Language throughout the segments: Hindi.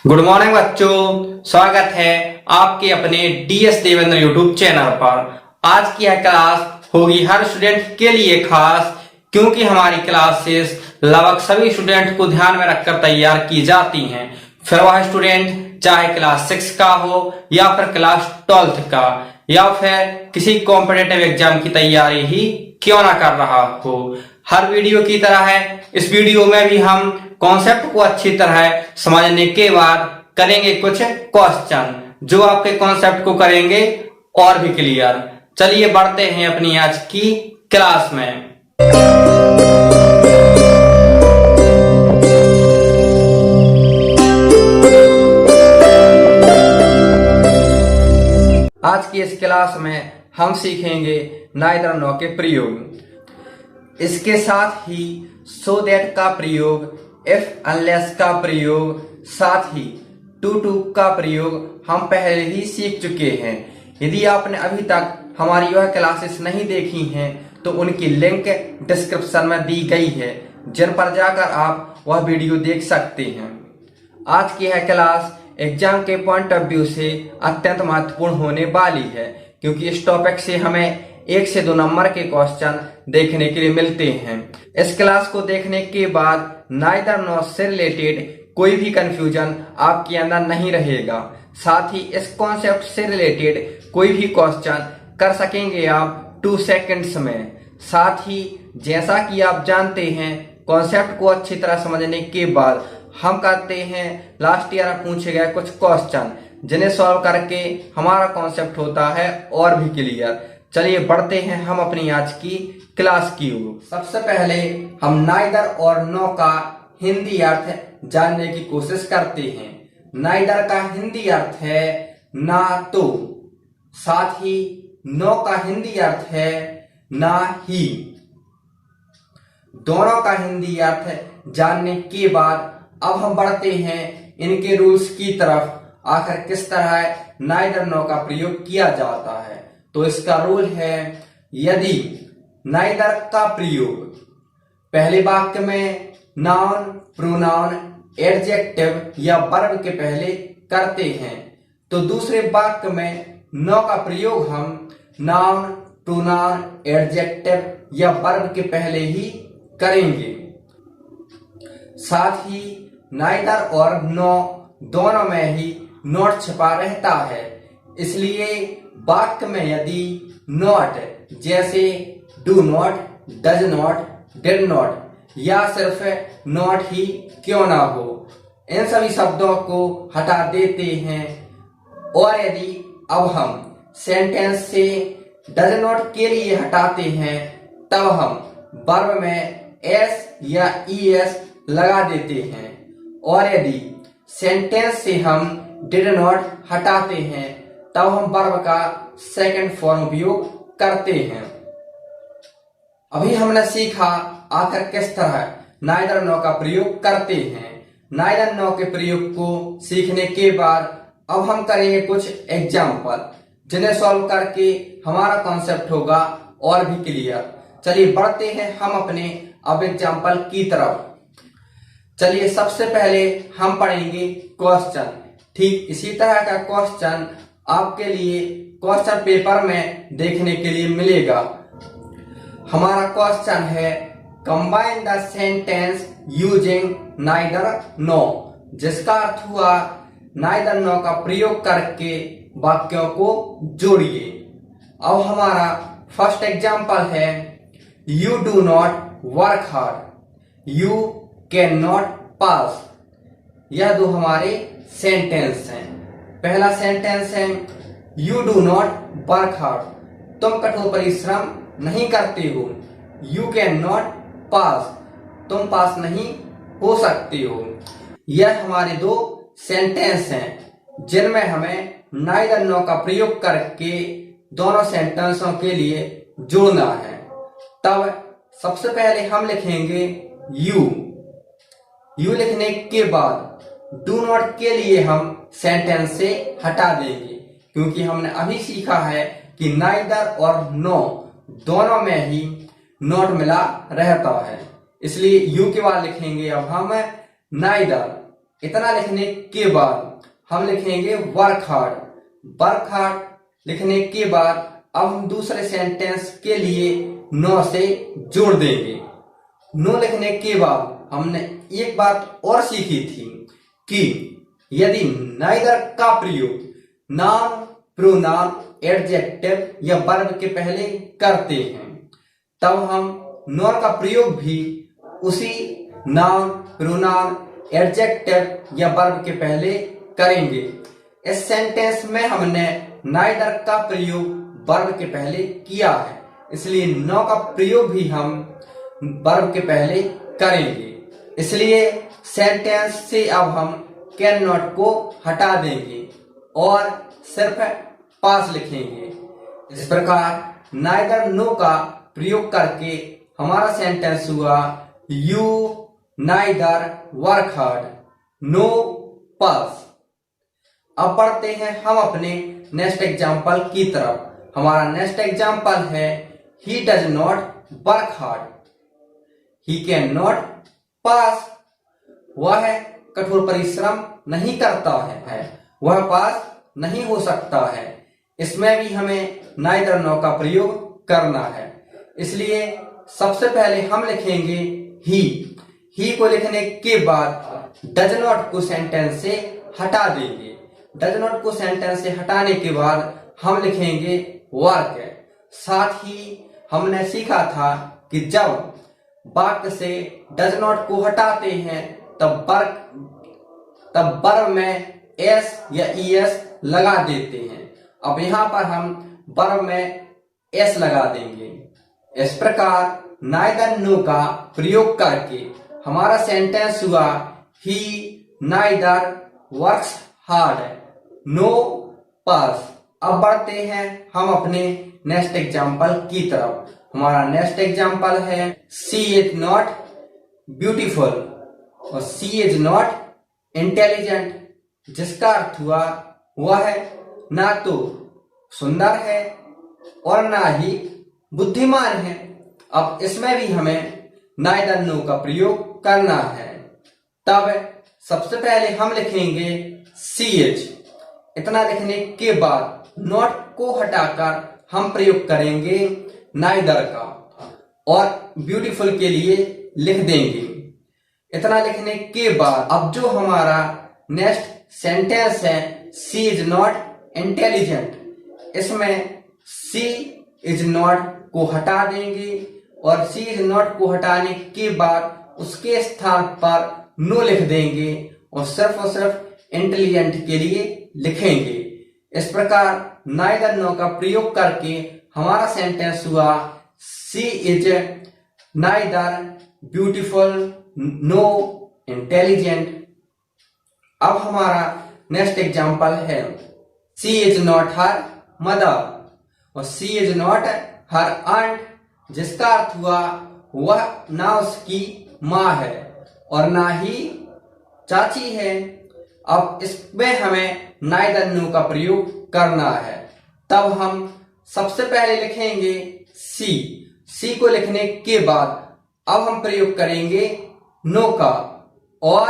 गुड मॉर्निंग बच्चों, स्वागत है आपके अपने डीएस देवेंद्र यूट्यूब चैनल पर। आज की यह क्लास होगी हर स्टूडेंट के लिए खास, क्योंकि हमारी क्लासेस लगभग सभी स्टूडेंट को ध्यान में रखकर तैयार की जाती हैं। फिर वह स्टूडेंट चाहे क्लास 6 का हो या फिर क्लास 12th का या फिर किसी कॉम्पिटिटिव एग्जाम की तैयारी ही क्यों ना कर रहा हो। हर वीडियो की तरह है इस वीडियो में भी हम कॉन्सेप्ट को अच्छी तरह समझने के बाद करेंगे कुछ क्वेश्चन जो आपके कॉन्सेप्ट को करेंगे और भी क्लियर। चलिए बढ़ते हैं अपनी आज की क्लास में। आज की इस क्लास में हम सीखेंगे नाइदर नो के प्रयोग, इसके साथ ही सो दैट का प्रयोग, इफ अनलेस का प्रयोग, साथ ही टू का प्रयोग हम पहले ही सीख चुके हैं। यदि आपने अभी तक हमारी वह क्लासेस नहीं देखी हैं तो उनकी लिंक डिस्क्रिप्शन में दी गई है, जिन पर जाकर आप वह वीडियो देख सकते हैं। आज की यह क्लास एग्जाम के पॉइंट ऑफ व्यू से अत्यंत महत्वपूर्ण होने वाली है, क्योंकि इस टॉपिक से हमें 1 से 2 नंबर के क्वेश्चन देखने के लिए मिलते हैं। इस क्लास को देखने के बाद नाइदर नो से रिलेटेड कोई भी कंफ्यूजन आपके अंदर नहीं रहेगा। साथ ही इस कॉन्सेप्ट से रिलेटेड कोई भी क्वेश्चन कर सकेंगे आप 2 सेकंड्स में। साथ ही जैसा कि आप जानते हैं, कॉन्सेप्ट को अच्छी तरह समझने के बाद हम करते हैं लास्ट ईयर पूछे गए कुछ क्वेश्चन, जिन्हें सॉल्व करके हमारा कॉन्सेप्ट होता है और भी क्लियर। चलिए बढ़ते हैं हम अपनी आज की क्लास की ओर। सबसे पहले हम नाइदर और नो का हिंदी अर्थ जानने की कोशिश करते हैं। नाइदर का हिंदी अर्थ है ना तो, साथ ही नो का हिंदी अर्थ है ना ही। दोनों का हिंदी अर्थ जानने के बाद अब हम बढ़ते हैं इनके रूल्स की तरफ। आखिर किस तरह नाइदर नो का प्रयोग किया जाता है, तो इसका रूल है, यदि नाइदर का प्रयोग पहले वाक्य में नाउन, प्रोनाउन, एडजेक्टिव या वर्ब के पहले करते हैं, तो दूसरे वाक्य में नो का प्रयोग हम नाउन, प्रोनाउन, एडजेक्टिव या वर्ब के पहले ही करेंगे। साथ ही नाइदर और नो दोनों में ही नॉट छिपा रहता है, इसलिए वाक्य में यदि नॉट जैसे do not, does not, did not या सिर्फ नॉट ही क्यों ना हो, इन सभी शब्दों को हटा देते हैं। और यदि अब हम सेंटेंस से डज नॉट के लिए हटाते हैं, तब हम वर्ब में एस या ईएस लगा देते हैं। और यदि सेंटेंस से हम डिड नॉट हटाते हैं, तब हम वर्ब का सेकंड फॉर्म उपयोग करते हैं। अभी हमने सीखा आखिर किस तरह नाइदर नो का प्रयोग करते हैं। नाइदर नो के प्रयोग को सीखने के बाद अब हम करेंगे कुछ एग्जाम्पल, जिन्हें सॉल्व करके हमारा कॉन्सेप्ट होगा और भी क्लियर। चलिए बढ़ते हैं हम अपने अब एग्जाम्पल की तरफ। चलिए सबसे पहले हम पढ़ेंगे क्वेश्चन। ठीक इसी तरह का क्वेश्चन आपके लिए क्वेश्चन पेपर में देखने के लिए मिलेगा। हमारा क्वेश्चन है, combine the sentence using neither nor, जिसका अर्थ हुआ नाइदर नो का प्रयोग करके वाक्यों को जोड़िए। अब हमारा फर्स्ट एग्जाम्पल है, you do not work hard, you can not pass. यह दो हमारे सेंटेंस हैं। पहला सेंटेंस है, you do not work hard, तुम कठोर परिश्रम नहीं करते हो। यू कैन नॉट पास, तुम पास नहीं हो सकते हो। यह हमारे दो सेंटेंस हैं, जिनमें हमें नाइदर नो का प्रयोग करके दोनों सेंटेंसों के लिए जोड़ना है। तब सबसे पहले हम लिखेंगे यू। यू लिखने के बाद डू नॉट के लिए हम सेंटेंस से हटा देंगे, क्योंकि हमने अभी सीखा है कि नाइदर और नो दोनों में ही नॉट मिला रहता है, इसलिए यू के बाद लिखेंगे अब हम नाइदर। इतना लिखने के बाद हम लिखेंगे वर्क हार्ड। वर्क हार्ड लिखने के बाद अब हम दूसरे सेंटेंस के लिए नो से जोड़ देंगे। नो लिखने के बाद हमने एक बात और सीखी थी कि यदि नाइदर का प्रयोग नाउन, प्रोनाउन, एडजेक्टिव या वर्ब के पहले करते हैं तब हम नॉर का प्रयोग भी उसी नाउन, प्रोनाउन, एडजेक्टिव या वर्ब के पहले करेंगे। इस सेंटेंस में हमने नाइदर का प्रयोग वर्ब के पहले किया है, इसलिए नो का प्रयोग भी हम वर्ब के पहले करेंगे। इसलिए सेंटेंस से अब हम कैन नॉट को हटा देंगे और सिर्फ पास लिखेंगे। इस प्रकार नाइदर नो का प्रयोग करके हमारा सेंटेंस हुआ you neither work hard nor pass. अब बढ़ते हैं हम अपने नेक्स्ट एग्जाम्पल की तरफ। हमारा नेक्स्ट एग्जाम्पल है he does not work hard he can not pass. वह कठोर परिश्रम नहीं करता है वह पास नहीं हो सकता है। इसमें भी हमें नाइदर नो का प्रयोग करना है, इसलिए सबसे पहले हम लिखेंगे ही को लिखने के बाद डज नॉट को सेंटेंस से हटा देंगे। डज नॉट को सेंटेंस से हटाने के बाद हम लिखेंगे वर्क। साथ ही हमने सीखा था कि जब वाक्य से डज नॉट को हटाते हैं तब वर्ब में एस या ईएस लगा देते हैं। अब यहाँ पर हम वर्ब में एस लगा देंगे। इस प्रकार नाइदर नो का प्रयोग करके हमारा सेंटेंस हुआ he neither works hard nor pass. अब बढ़ते हैं हम अपने नेक्स्ट एग्जाम्पल की तरफ। हमारा नेक्स्ट एग्जाम्पल है सी इज नॉट ब्यूटीफुल और सी इज नॉट इंटेलिजेंट, जिसका अर्थ हुआ वह ना तो सुंदर है और ना ही बुद्धिमान है। अब इसमें भी हमें नाइदर नो का प्रयोग करना है। तब सबसे पहले हम लिखेंगे सी एच। इतना लिखने के बाद नॉट को हटाकर हम प्रयोग करेंगे नाइदर का और ब्यूटीफुल के लिए लिख देंगे। इतना लिखने के बाद अब जो हमारा नेक्स्ट सेंटेंस है सी इज नॉट इंटेलिजेंट, इसमें सी इज नॉट को हटा देंगे और सी इज नॉट को हटाने के बाद उसके स्थान पर नो लिख देंगे और सिर्फ इंटेलिजेंट के लिए लिखेंगे। इस प्रकार नाइदर नो का प्रयोग करके हमारा सेंटेंस हुआ she is neither beautiful nor intelligent. अब हमारा नेक्स्ट एग्जाम्पल है she is not her mother और she is not her aunt, जिसका अर्थ हुआ वह ना उसकी माँ है और ना ही चाची है। अब इसमें हमें नाइदर नो का प्रयोग करना है। तब हम सबसे पहले लिखेंगे सी को लिखने के बाद अब हम प्रयोग करेंगे नो का और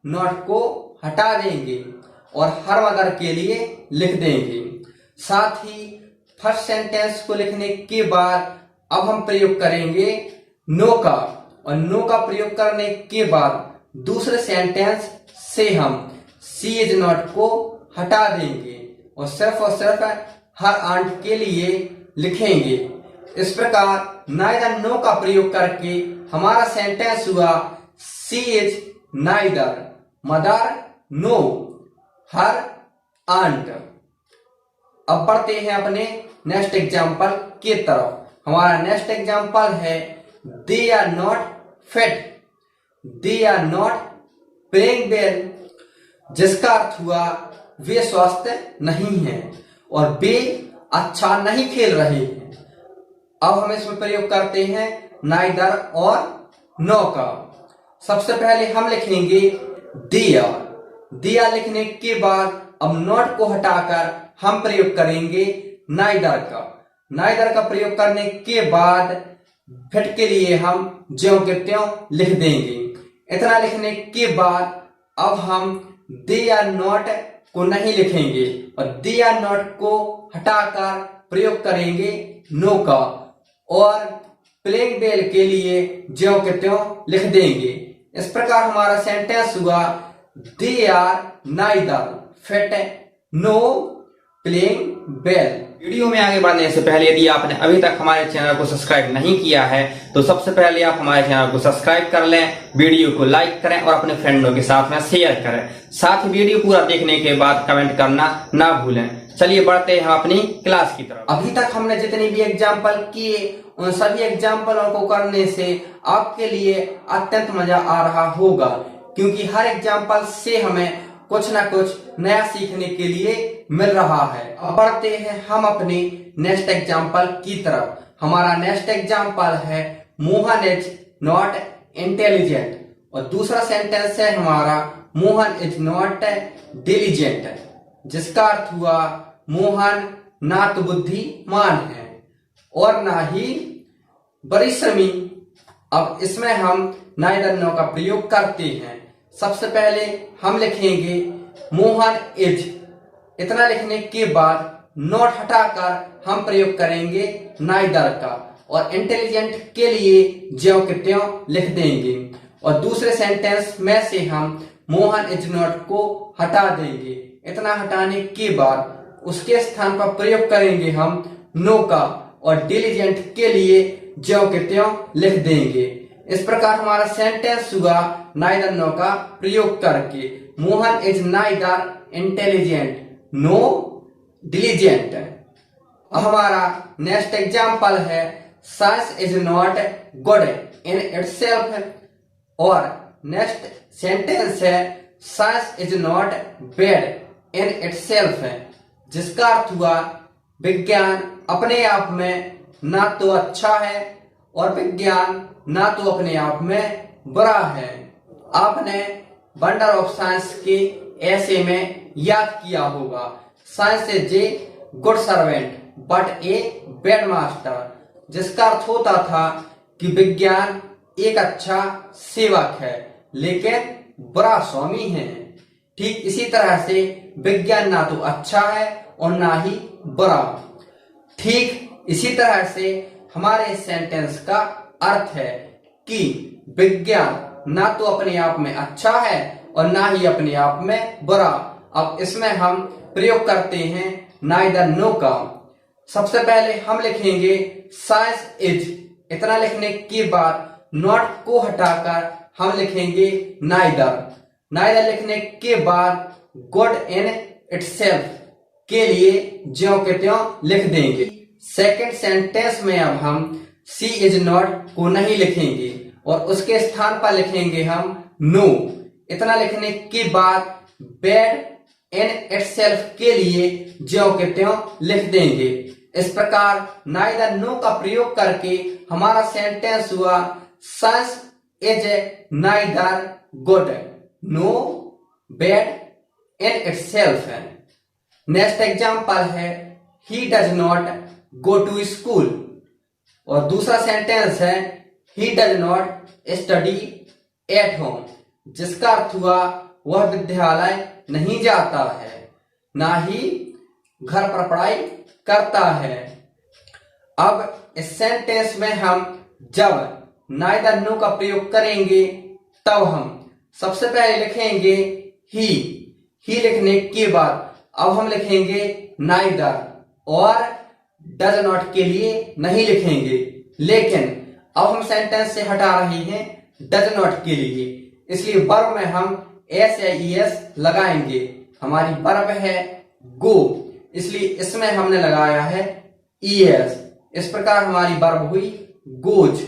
नॉट को हटा देंगे और हर मदर के लिए लिख देंगे। साथ ही फर्स्ट सेंटेंस को लिखने के बाद अब हम प्रयोग करेंगे नो का और नो का प्रयोग करने के बाद दूसरे सेंटेंस से हम सी इज नॉट को हटा देंगे और सिर्फ हर आंट के लिए लिखेंगे। इस प्रकार नाइदर नो का प्रयोग करके हमारा सेंटेंस हुआ she is neither mother nor her aunt. अब बढ़ते हैं अपने नेक्स्ट एग्जाम्पल की तरफ। हमारा नेक्स्ट एग्जाम्पल है they are not fit they are not playing well, जिसका अर्थ हुआ वे स्वस्थ नहीं हैं और वे अच्छा नहीं खेल रहे हैं। अब हम इसमें प्रयोग करते हैं नाइदर और नो का। सबसे पहले हम लिखेंगे दिया लिखने के बाद अब नॉट को हटाकर हम प्रयोग करेंगे नाइदर का। नाइदर का प्रयोग करने के बाद फिट के लिए हम ज्यों के त्यों लिख देंगे। इतना लिखने के बाद अब हम दे आर नॉट को नहीं लिखेंगे और दे आर नॉट को हटाकर प्रयोग करेंगे नो का और प्लेइंग बेल के लिए ज्यों के त्यों लिख देंगे। इस प्रकार हमारा सेंटेंस हुआ they are neither fit nor playing well. Video में आगे बढ़ने से पहले यदि आपने अभी तक हमारे चैनल को सब्सक्राइब नहीं किया है तो सबसे पहले आप हमारे चैनल को सब्सक्राइब कर लें, वीडियो को लाइक करें और अपने फ्रेंडों के साथ में शेयर करें। साथ ही वीडियो पूरा देखने के बाद कमेंट करना ना भूलें। चलिए बढ़ते हैं अपनी क्लास की तरफ। अभी तक हमने जितने भी एग्जाम्पल किए उन सभी एग्जाम्पलों को करने से आपके लिए अत्यंत मजा आ रहा होगा, क्योंकि हर एग्जाम्पल से हमें कुछ ना कुछ नया सीखने के लिए मिल रहा है। अब बढ़ते हैं हम अपनी नेक्स्ट एग्जाम्पल की तरफ। हमारा नेक्स्ट एग्जाम्पल है मोहन इज नॉट इंटेलिजेंट और दूसरा सेंटेंस है हमारा मोहन इज नॉट डिलीजेंट, जिसका अर्थ हुआ मोहन ना तो बुद्धिमान है और ना ही परिश्रमी। अब इसमें हम नाइदर नो का प्रयोग करते हैं। सबसे पहले हम लिखेंगे मोहन इज, इतना लिखने के बाद नॉट हटाकर हम प्रयोग करेंगे नाइदर का और इंटेलिजेंट के लिए ज्यों के त्यों लिख देंगे और दूसरे सेंटेंस में से हम मोहन इज नॉट को हटा देंगे। इतना हटाने के बाद उसके स्थान पर प्रयोग करेंगे हम नो का और डिलीजेंट के लिए ज्यों के त्यों लिख देंगे। इस प्रकार हमारा सेंटेंस हुआ नाइदर नो का प्रयोग करके Mohan is neither intelligent nor diligent. हमारा नेक्स्ट एग्जाम्पल है science is not good in itself और नेक्स्ट सेंटेंस है science is not bad in itself, जिसका अर्थ हुआ विज्ञान अपने आप में ना तो अच्छा है और विज्ञान ना तो अपने आप में बुरा है। आपने वंडर ऑफ साइंस के ऐसे में याद किया होगा science is a good servant but a bad master, जिसका अर्थ होता था कि विज्ञान एक अच्छा सेवक है लेकिन बुरा स्वामी है। ठीक इसी तरह से विज्ञान ना तो अच्छा है और ना ही बुरा। ठीक इसी तरह से हमारे इस सेंटेंस का अर्थ है कि विज्ञान ना तो अपने आप में अच्छा है और ना ही अपने आप में बुरा। अब इसमें हम प्रयोग करते हैं नाइदर नो का। सबसे पहले हम लिखेंगे साइंस इज, इतना लिखने के बाद नॉट को हटाकर हम लिखेंगे नाइदर। नाइदर लिखने के बाद गुड इन इटसेल्फ के लिए ज्यों के त्यों लिख देंगे। सेकंड सेंटेंस में अब हम सी इज नॉट को नहीं लिखेंगे और उसके स्थान पर लिखेंगे हम नो। इतना लिखने के बाद बैड इन इटसेल्फ के लिए ज्यों के त्यों लिख देंगे। इस प्रकार नाइदर नो का प्रयोग करके हमारा सेंटेंस हुआ science is neither good nor bad in itself. Next example है he does not go to school और दूसरा सेंटेंस है he does not study at home, जिसका अर्थ हुआ वह विद्यालय नहीं जाता है ना ही घर पर पढ़ाई करता है। अब इस सेंटेंस में हम जब नाइदर नो का प्रयोग करेंगे तब हम सबसे पहले लिखेंगे ही लिखने के बाद अब हम लिखेंगे नाइदर और डज नॉट के लिए नहीं लिखेंगे, लेकिन अब हम सेंटेंस से हटा रहे हैं डज नॉट के लिए, इसलिए वर्ब में हम एस या ईएस लगाएंगे। हमारी वर्ब है गो, इसलिए इसमें हमने लगाया है ईएस। इस प्रकार हमारी वर्ब हुई गोज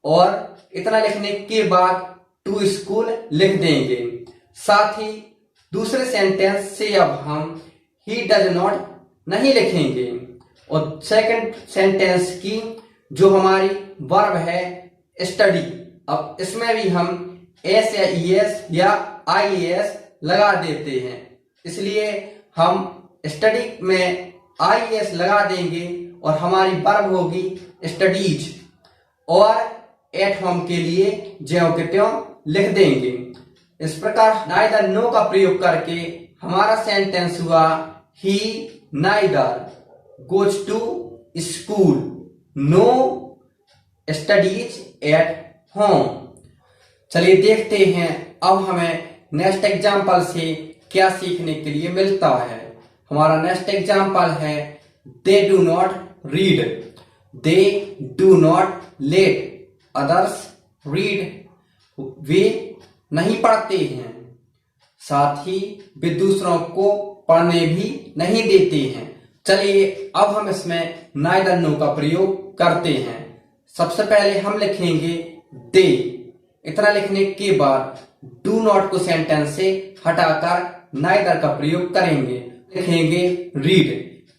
और इतना लिखने के बाद टू स्कूल लिख देंगे। साथ ही दूसरे सेंटेंस से अब हम ही डज नॉट नहीं लिखेंगे और सेकंड सेंटेंस की जो हमारी वर्ब है स्टडी, अब इसमें भी हम एस या ईएस या आईएएस लगा देते हैं, इसलिए हम स्टडी में आईएएस लगा देंगे और हमारी वर्ब होगी स्टडीज और एट होम के लिए ज्यों के त्यों लिख देंगे। इस प्रकार नाइदर नो का प्रयोग करके हमारा सेंटेंस हुआ he neither goes to school nor studies at home. चलिए देखते हैं अब हमें नेक्स्ट एग्जाम्पल से क्या सीखने के लिए मिलता है। हमारा नेक्स्ट एग्जाम्पल है they do not read, they do not let others read, वे नहीं पढ़ते हैं, साथ ही वे दूसरों को पढ़ने भी नहीं देते हैं। चलिए अब हम इसमें नाइदर नो का प्रयोग करते हैं। सबसे पहले हम लिखेंगे दे, इतना लिखने के बाद डू नॉट को सेंटेंस से हटाकर नाइदर का प्रयोग करेंगे। लिखेंगे रीड,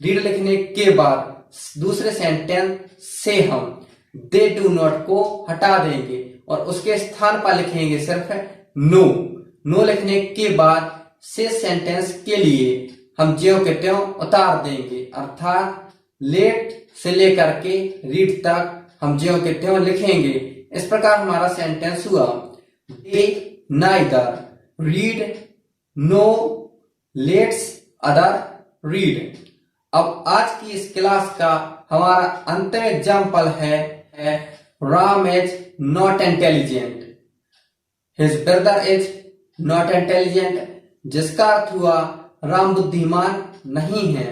रीड लिखने के बाद दूसरे सेंटेंस से हम दे डू नॉट को हटा देंगे और उसके स्थान पर लिखेंगे सिर्फ नो। नो लिखने के बाद से सेंटेंस के लिए हम ज्यों के त्यों उतार देंगे, अर्थात लेट से लेकर के रीड तक हम ज्यों के त्यों लिखेंगे। इस प्रकार हमारा सेंटेंस हुआ they neither read nor lets other read. अब आज की इस क्लास का हमारा अंतिम एग्जाम्पल है Ram is not intelligent, his brother is not intelligent, जिसका अर्थ हुआ राम बुद्धिमान नहीं है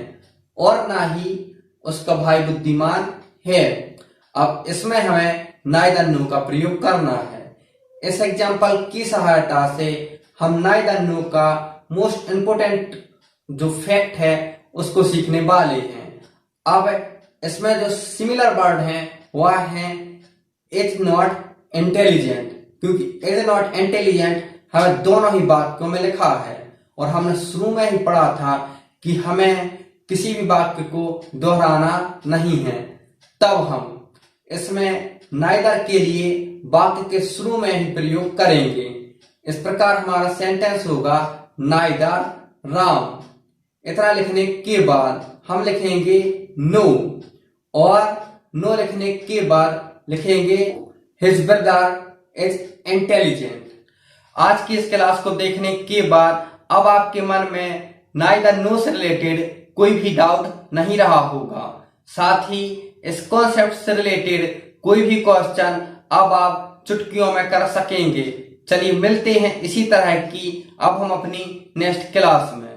और ना ही उसका भाई बुद्धिमान है। अब इसमें हमें नाइदर नो का प्रयोग करना है। इस एग्जाम्पल की सहायता से हम नाइदर नो का मोस्ट इम्पोर्टेंट जो फैक्ट है उसको सीखने वाले हैं। अब इसमें जो सिमिलर वर्ड हैं वह है इज नॉट इंटेलिजेंट, क्योंकि इज नॉट इंटेलिजेंट हमें दोनों ही वाक्यों में लिखा है और हमने शुरू में ही पढ़ा था कि हमें किसी भी वाक्य को दोहराना नहीं है। तब हम इसमें नाइदर के लिए वाक्य के शुरू में ही प्रयोग करेंगे। इस प्रकार हमारा सेंटेंस होगा नाइदर राम, इतना लिखने के बाद हम लिखेंगे नो और नो लिखने के बाद लिखेंगे हिज ब्रदर इज इंटेलिजेंट। आज की इस क्लास को देखने के बाद अब आपके मन में नाइदर नो से रिलेटेड कोई भी डाउट नहीं रहा होगा। साथ ही इस कॉन्सेप्ट से रिलेटेड कोई भी क्वेश्चन अब आप चुटकियों में कर सकेंगे। चलिए मिलते हैं इसी तरह की अब हम अपनी नेक्स्ट क्लास में।